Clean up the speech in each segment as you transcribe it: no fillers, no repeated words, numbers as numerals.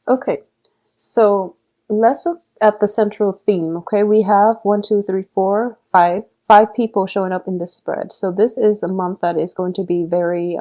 Okay, so let's look at the central theme. Okay, we have one, two, three, four, five people showing up in this spread. So this is a month that is going to be very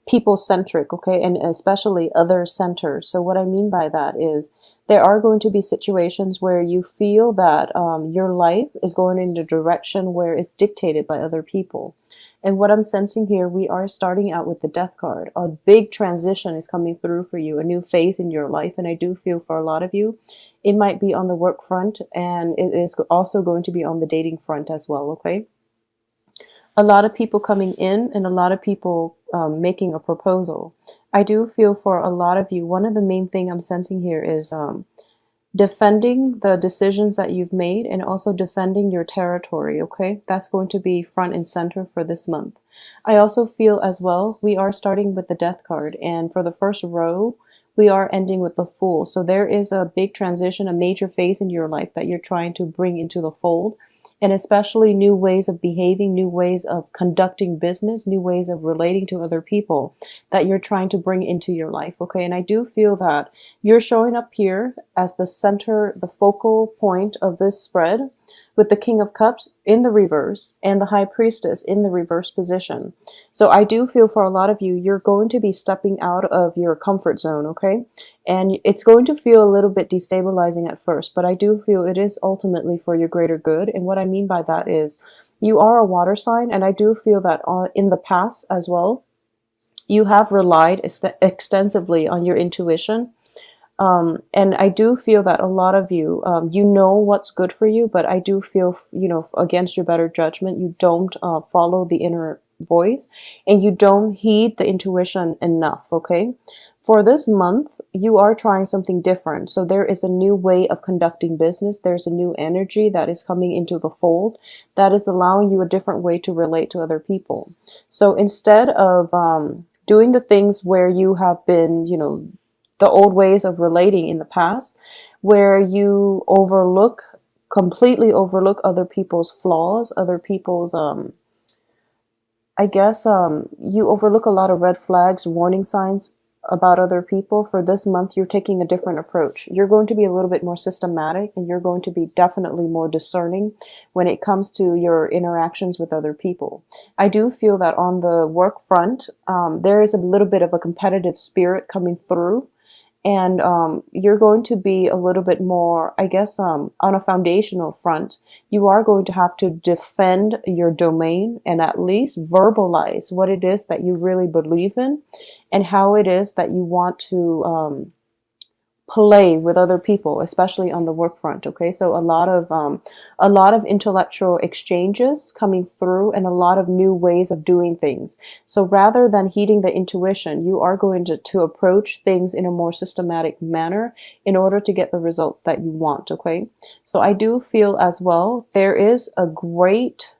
people centric, okay, and especially other centered. So what I mean by that is there are going to be situations where you feel that your life is going in the direction where it's dictated by other people. And what I'm sensing here, we are starting out with the death card. A big transition is coming through for you, a new phase in your life. And I do feel for a lot of you, it might be on the work front, and it is also going to be on the dating front as well, okay? A lot of people coming in and a lot of people making a proposal. I do feel for a lot of you, one of the main thing I'm sensing here is defending the decisions that you've made and also defending your territory, okay? That's going to be front and center for this month. I also feel as well, we are starting with the death card, and for the first row, we are ending with the Fool. So there is a big transition, a major phase in your life that you're trying to bring into the fold, and especially new ways of behaving, new ways of conducting business, new ways of relating to other people that you're trying to bring into your life, okay? And I do feel that you're showing up here as the center, the focal point of this spread, with the King of Cups in the reverse and the High Priestess in the reverse position. So I do feel for a lot of you, you're going to be stepping out of your comfort zone, okay? And it's going to feel a little bit destabilizing at first, but I do feel it is ultimately for your greater good. And what I mean by that is you are a water sign, and I do feel that in the past as well, you have relied extensively on your intuition. And I do feel that a lot of you, you know what's good for you, but I do feel, you know, against your better judgment, you don't follow the inner voice and you don't heed the intuition enough, okay? For this month, you are trying something different. So there is a new way of conducting business. There's a new energy that is coming into the fold that is allowing you a different way to relate to other people. So instead of doing the things where you have been, you know, the old ways of relating in the past, where you completely overlook other people's flaws, other people's, I guess, you overlook a lot of red flags, warning signs about other people. For this month, you're taking a different approach. You're going to be a little bit more systematic, and you're going to be definitely more discerning when it comes to your interactions with other people. I do feel that on the work front, there is a little bit of a competitive spirit coming through, and you're going to be a little bit more, I guess, on a foundational front. You are going to have to defend your domain and at least verbalize what it is that you really believe in and how it is that you want to play with other people, especially on the work front. Okay, so a lot of intellectual exchanges coming through and a lot of new ways of doing things. So rather than heeding the intuition, you are going to approach things in a more systematic manner in order to get the results that you want. Okay, so I do feel as well there is a great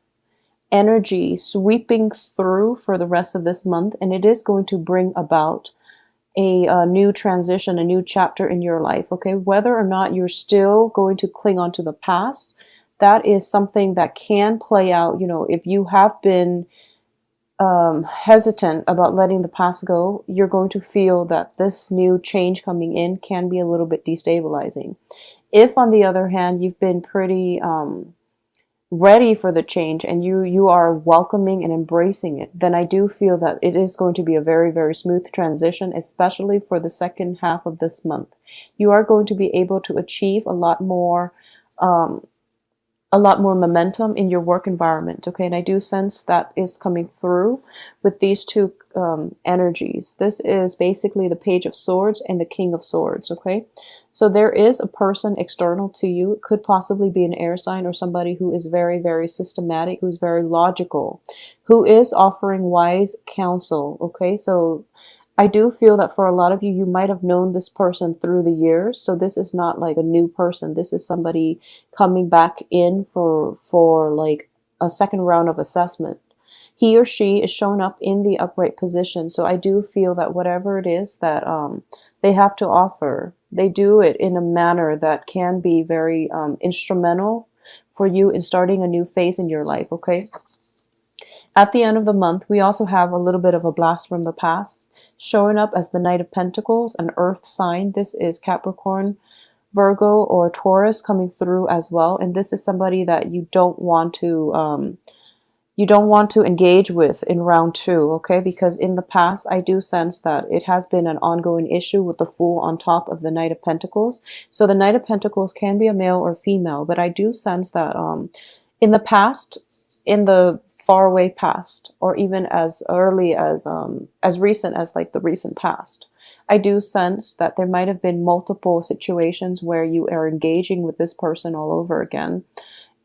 energy sweeping through for the rest of this month, and it is going to bring about a new transition, a new chapter in your life, okay? Whether or not you're still going to cling on to the past, that is something that can play out. You know, if you have been hesitant about letting the past go, you're going to feel that this new change coming in can be a little bit destabilizing. If, on the other hand, you've been pretty ready for the change and you are welcoming and embracing it, then I do feel that it is going to be a very, very smooth transition, especially for the second half of this month. You are going to be able to achieve um, a lot more momentum in your work environment, okay? And I do sense that is coming through with these two energies. This is basically the Page of Swords and the King of Swords, okay? So there is a person external to you. It could possibly be an air sign or somebody who is very, very systematic, who's very logical, who is offering wise counsel, okay? So I do feel that for a lot of you, you might have known this person through the years. So this is not like a new person. This is somebody coming back in for like a second round of assessment. He or she is shown up in the upright position. So I do feel that whatever it is that they have to offer, they do it in a manner that can be very instrumental for you in starting a new phase in your life, okay? At the end of the month, we also have a little bit of a blast from the past. showing up as the Knight of Pentacles, an earth sign. This is Capricorn, Virgo, or Taurus coming through as well. And this is somebody that you don't want to engage with in round 2, okay? Because in the past, I do sense that it has been an ongoing issue with the Fool on top of the Knight of Pentacles. So the Knight of Pentacles can be a male or female, but I do sense that in the past, in the faraway past, or even as early as recent as like the recent past, I do sense that there might have been multiple situations where you are engaging with this person all over again,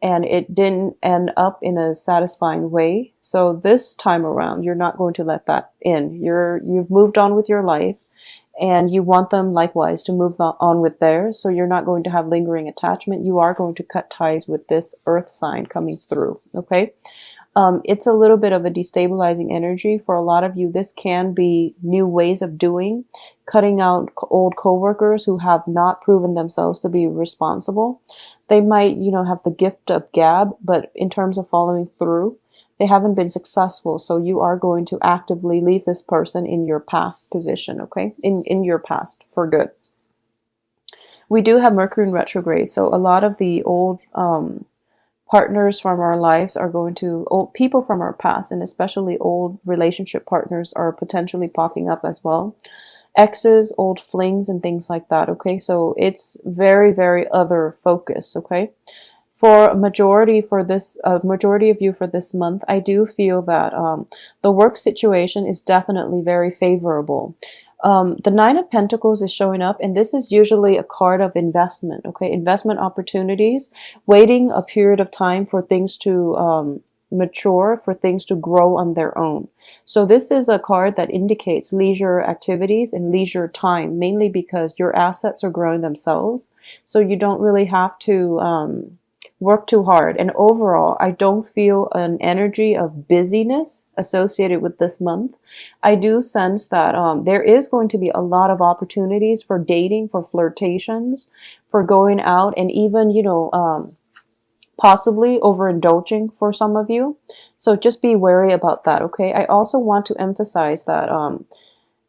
and it didn't end up in a satisfying way. So this time around, you're not going to let that in. You've moved on with your life, and you want them likewise to move on with theirs. So you're not going to have lingering attachment. You are going to cut ties with this earth sign coming through, okay? It's a little bit of a destabilizing energy for a lot of you. This can be new ways of doing, cutting out old coworkers who have not proven themselves to be responsible. They might, have the gift of gab, but in terms of following through, they haven't been successful. So you are going to actively leave this person in your past position, okay? In your past for good. We do have Mercury in retrograde, so a lot of the old partners from our lives are going to, old people from our past, and especially old relationship partners are potentially popping up as well. Exes, old flings, and things like that, okay? So it's very, very other focus, okay? For a majority of you for this month, I do feel that the work situation is definitely very favorable. The Nine of Pentacles is showing up, and this is usually a card of investment, okay? Investment opportunities, waiting a period of time for things to mature, for things to grow on their own. So this is a card that indicates leisure activities and leisure time, mainly because your assets are growing themselves. So you don't really have to work too hard. And overall, I don't feel an energy of busyness associated with this month. I do sense that there is going to be a lot of opportunities for dating, for flirtations, for going out, and even, possibly overindulging for some of you. So just be wary about that, okay? I also want to emphasize that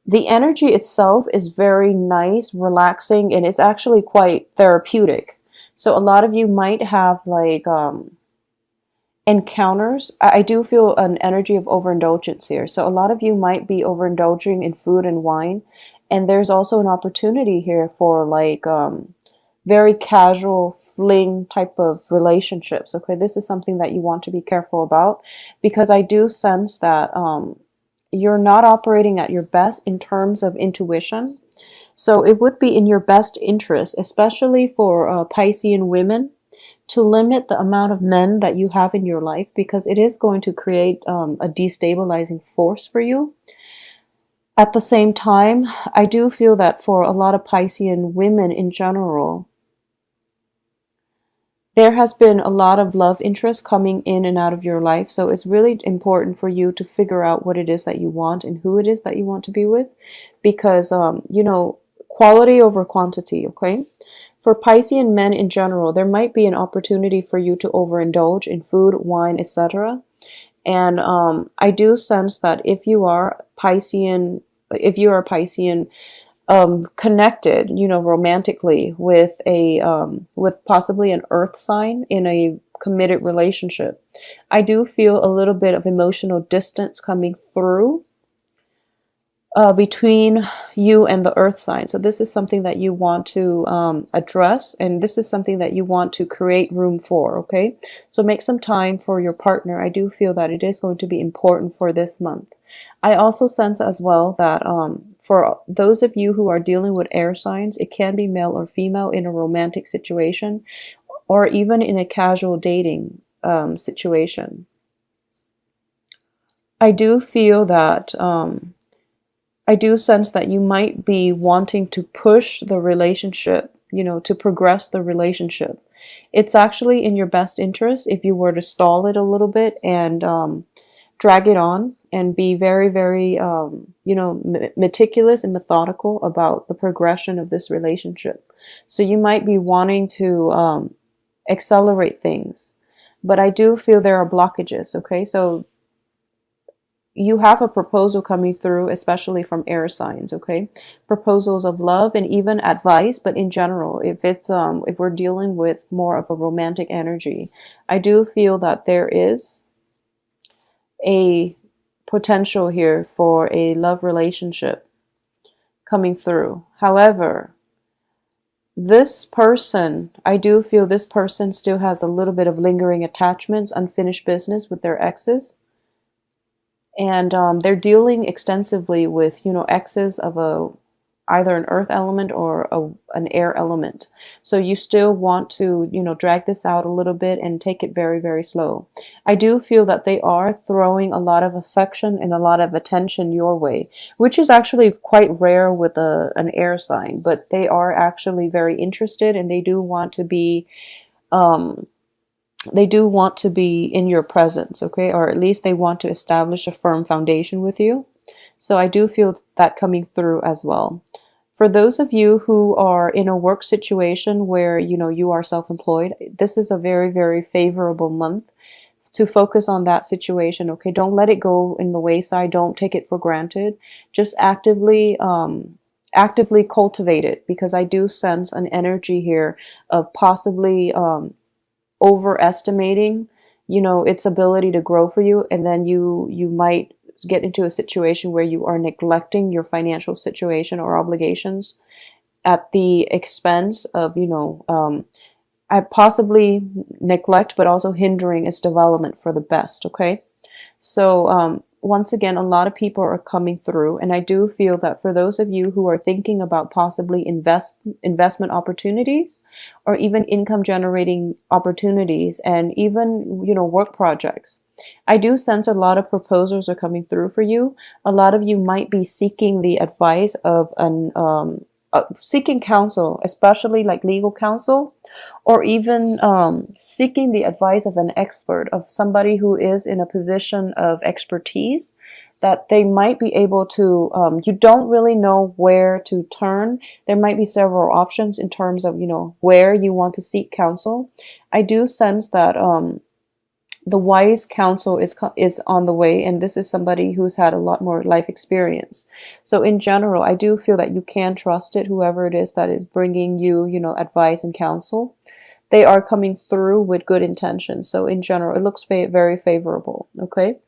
the energy itself is very nice, relaxing, and it's actually quite therapeutic. So a lot of you might have like encounters. I do feel an energy of overindulgence here. So a lot of you might be overindulging in food and wine. And there's also an opportunity here for like very casual fling type of relationships. Okay, this is something that you want to be careful about, because I do sense that you're not operating at your best in terms of intuition. So it would be in your best interest, especially for Piscean women, to limit the amount of men that you have in your life, because it is going to create a destabilizing force for you. At the same time, I do feel that for a lot of Piscean women in general, there has been a lot of love interest coming in and out of your life. So it's really important for you to figure out what it is that you want and who it is that you want to be with, because, quality over quantity, okay? For Piscean men in general, there might be an opportunity for you to overindulge in food, wine, etc. And I do sense that if you are Piscean, connected, romantically with with possibly an earth sign in a committed relationship, I do feel a little bit of emotional distance coming through between you and the earth sign. So this is something that you want to address, and this is something that you want to create room for, okay? So make some time for your partner. I do feel that it is going to be important for this month. I also sense as well that for those of you who are dealing with air signs, it can be male or female in a romantic situation, or even in a casual dating situation. I do feel that I do sense that you might be wanting to push the relationship, to progress the relationship. It's actually in your best interest if you were to stall it a little bit and drag it on and be very, very, meticulous and methodical about the progression of this relationship. So you might be wanting to accelerate things, but I do feel there are blockages, okay? So you have a proposal coming through, especially from air signs, okay? Proposals of love and even advice, but in general, if it's if we're dealing with more of a romantic energy, I do feel that there is a potential here for a love relationship coming through. However, this person, I do feel this person still has a little bit of lingering attachments, unfinished business with their exes. And they're dealing extensively with, you know, exes of a either an earth element or an air element. So you still want to, you know, drag this out a little bit and take it very, very slow. I do feel that they are throwing a lot of affection and a lot of attention your way, which is actually quite rare with an air sign, but they are actually very interested, and um, they do want to be in your presence, okay? Or at least they want to establish a firm foundation with you. So I do feel that coming through as well. For those of you who are in a work situation where, you know, you are self-employed, this is a very, very favorable month to focus on that situation, okay? Don't let it go in the wayside. Don't take it for granted. Just actively cultivate it, because I do sense an energy here of possibly overestimating, you know, its ability to grow for you, and then you might get into a situation where you are neglecting your financial situation or obligations at the expense of, you know, I possibly neglect, but also hindering its development for the best, okay? So once again, a lot of people are coming through, and I do feel that for those of you who are thinking about possibly investment opportunities, or even income generating opportunities, and even, you know, work projects, I do sense a lot of proposals are coming through for you. A lot of you might be seeking the advice of an seeking counsel, especially like legal counsel, or even seeking the advice of an expert, of somebody who is in a position of expertise, that they might be able to, you don't really know where to turn. There might be several options in terms of, you know, where you want to seek counsel. I do sense that the wise counsel is on the way, and this is somebody who's had a lot more life experience. So in general, I do feel that you can trust it, whoever it is that is bringing you, you know, advice and counsel. They are coming through with good intentions. So in general, it looks very favorable, okay?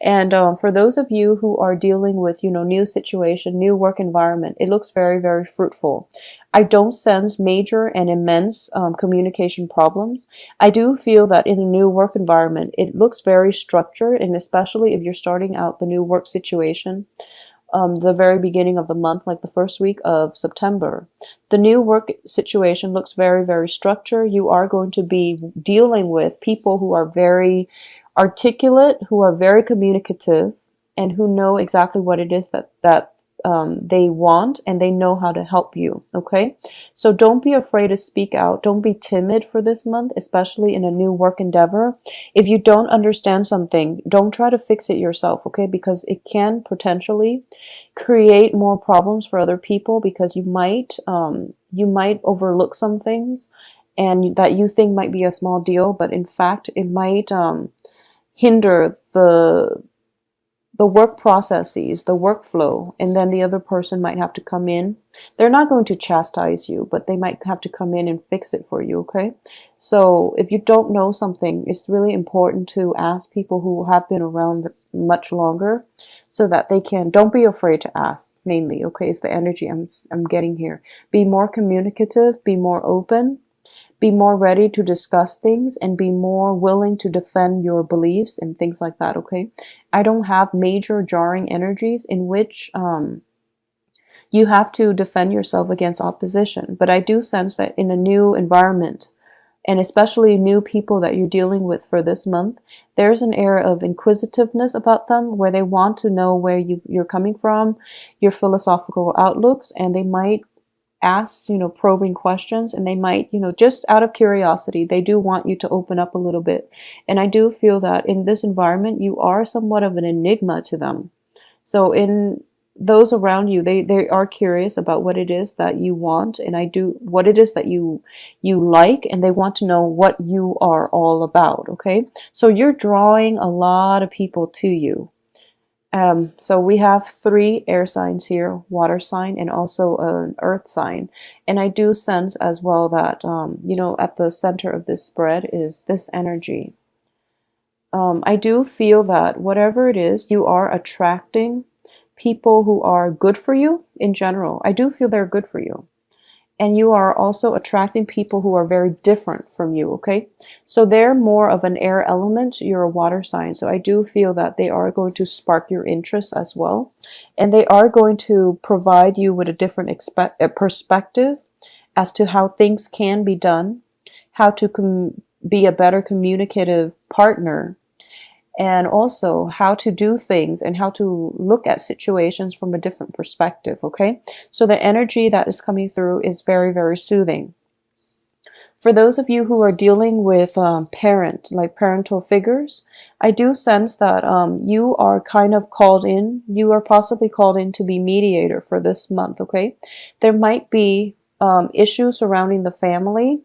And for those of you who are dealing with, you know, new situation, new work environment, it looks very fruitful. I don't sense major and immense communication problems. I do feel that in a new work environment, it looks very structured, and especially if you're starting out the new work situation, the very beginning of the month, like the first week of September. The new work situation looks very structured. You are going to be dealing with people who are very articulate, who are very communicative, and who know exactly what it is that they want, and they know how to help you, okay? So don't be afraid to speak out. Don't be timid for this month, especially in a new work endeavor. If you don't understand something, don't try to fix it yourself, okay? Because it can potentially create more problems for other people, because you might overlook some things, and that you think might be a small deal, but in fact it might hinder the work processes, the workflow, and then the other person might have to come in. They're not going to chastise you, but they might have to come in and fix it for you, okay? So if you don't know something, it's really important to ask people who have been around much longer, so that they can, don't be afraid to ask, mainly, okay? It's the energy I'm getting here. Be more communicative, be more open, be more ready to discuss things, and be more willing to defend your beliefs and things like that, okay? I don't have major jarring energies in which you have to defend yourself against opposition, but I do sense that in a new environment, and especially new people that you're dealing with for this month, there's an air of inquisitiveness about them, where they want to know where you're coming from, your philosophical outlooks, and they might ask, you know, probing questions, and they might, you know, just out of curiosity, they do want you to open up a little bit. And I do feel that in this environment, you are somewhat of an enigma to them. So in those around you, they are curious about what it is that you want, and what it is that you like, and they want to know what you are all about, okay? So you're drawing a lot of people to you. So we have 3 air signs here, water sign and also an earth sign. And I do sense as well that, you know, at the center of this spread is this energy. I do feel that whatever it is, you are attracting people who are good for you in general. I do feel they're good for you. And you are also attracting people who are very different from you, okay? So they're more of an air element, you're a water sign. So I do feel that they are going to spark your interest as well. And they are going to provide you with a different perspective as to how things can be done, how to be a better communicative partner, and also how to do things and how to look at situations from a different perspective, okay? So the energy that is coming through is very, very soothing. For those of you who are dealing with like parental figures, I do sense that you are kind of called in, you are possibly called in to be mediator for this month, okay? There might be issues surrounding the family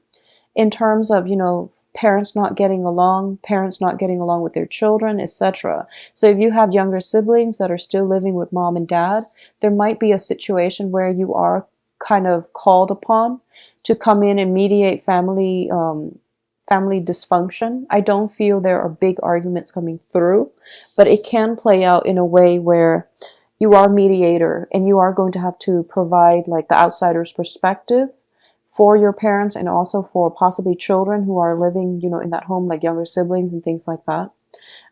in terms of, you know, parents not getting along with their children, etc. So if you have younger siblings that are still living with mom and dad, there might be a situation where you are kind of called upon to come in and mediate family dysfunction. I don't feel there are big arguments coming through, but it can play out in a way where you are mediator and you are going to have to provide like the outsider's perspective for your parents and also for possibly children who are living, you know, in that home, like younger siblings and things like that.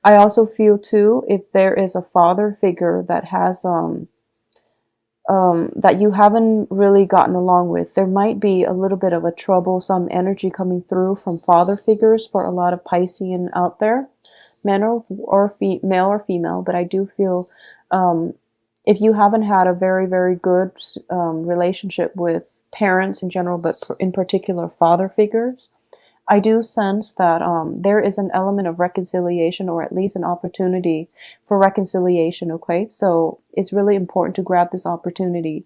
I also feel too, if there is a father figure that has that you haven't really gotten along with, there might be a little bit of a troublesome energy coming through from father figures for a lot of Piscean out there, male or female. But I do feel if you haven't had a very, very good relationship with parents in general, but in particular father figures, I do sense that there is an element of reconciliation, or at least an opportunity for reconciliation, okay? So it's really important to grab this opportunity.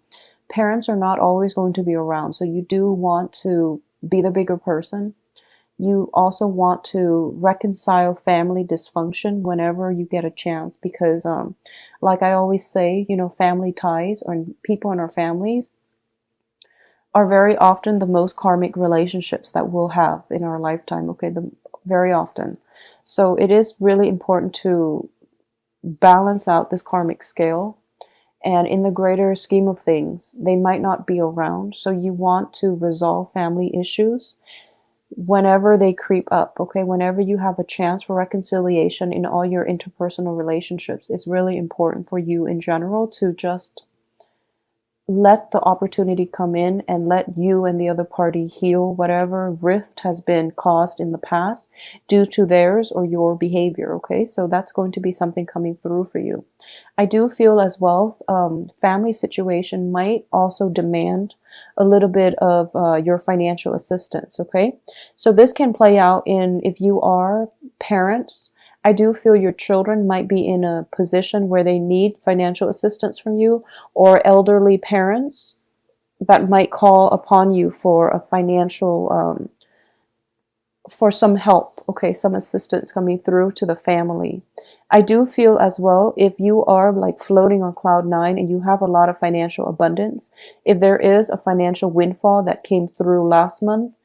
Parents are not always going to be around, so you do want to be the bigger person. You also want to reconcile family dysfunction whenever you get a chance, because like I always say, you know, family ties or people in our families are very often the most karmic relationships that we'll have in our lifetime, okay? Very often. So it is really important to balance out this karmic scale. And in the greater scheme of things, they might not be around. So you want to resolve family issues whenever they creep up, okay? Whenever you have a chance for reconciliation in all your interpersonal relationships, it's really important for you in general to just let the opportunity come in and let you and the other party heal whatever rift has been caused in the past due to theirs or your behavior, okay? So that's going to be something coming through for you. I do feel as well, family situation might also demand a little bit of your financial assistance, okay? So this can play out in, if you are parents, I do feel your children might be in a position where they need financial assistance from you, or elderly parents that might call upon you for a financial, for some help, okay, some assistance coming through to the family. I do feel as well, if you are like floating on cloud 9 and you have a lot of financial abundance, if there is a financial windfall that came through last month,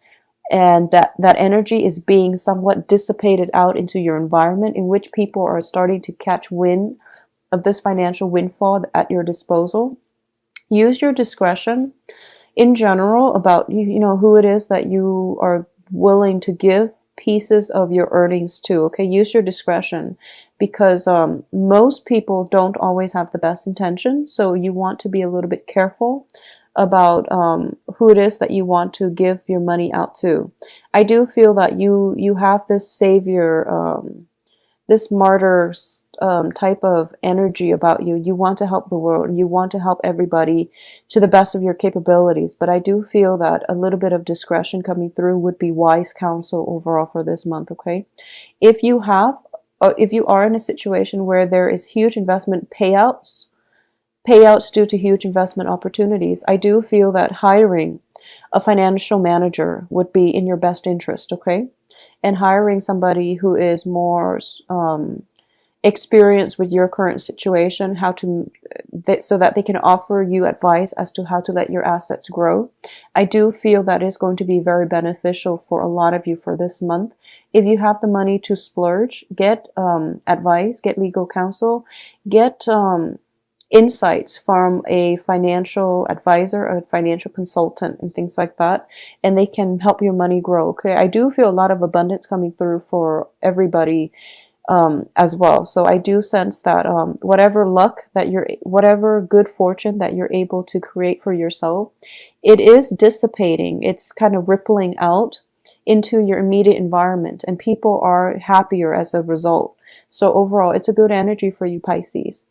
and that energy is being somewhat dissipated out into your environment, in which people are starting to catch wind of this financial windfall at your disposal. Use your discretion in general about you know who it is that you are willing to give pieces of your earnings to, okay? Use your discretion, because most people don't always have the best intentions, so you want to be a little bit careful about who it is that you want to give your money out to. I do feel that you have this savior, this martyr type of energy about you. You want to help the world. You want to help everybody to the best of your capabilities. But I do feel that a little bit of discretion coming through would be wise counsel overall for this month, okay? If you are in a situation where there is huge investment payouts due to huge investment opportunities, I do feel that hiring a financial manager would be in your best interest, okay? And hiring somebody who is more experience with your current situation, how to so that they can offer you advice as to how to let your assets grow. I do feel that is going to be very beneficial for a lot of you for this month. If you have the money to splurge, get advice, get legal counsel, get insights from a financial advisor, a financial consultant, and things like that, and they can help your money grow. Okay, I do feel a lot of abundance coming through for everybody as well. So I do sense that whatever luck that whatever good fortune that you're able to create for yourself, it is dissipating. It's kind of rippling out into your immediate environment, and people are happier as a result. So overall, it's a good energy for you, Pisces.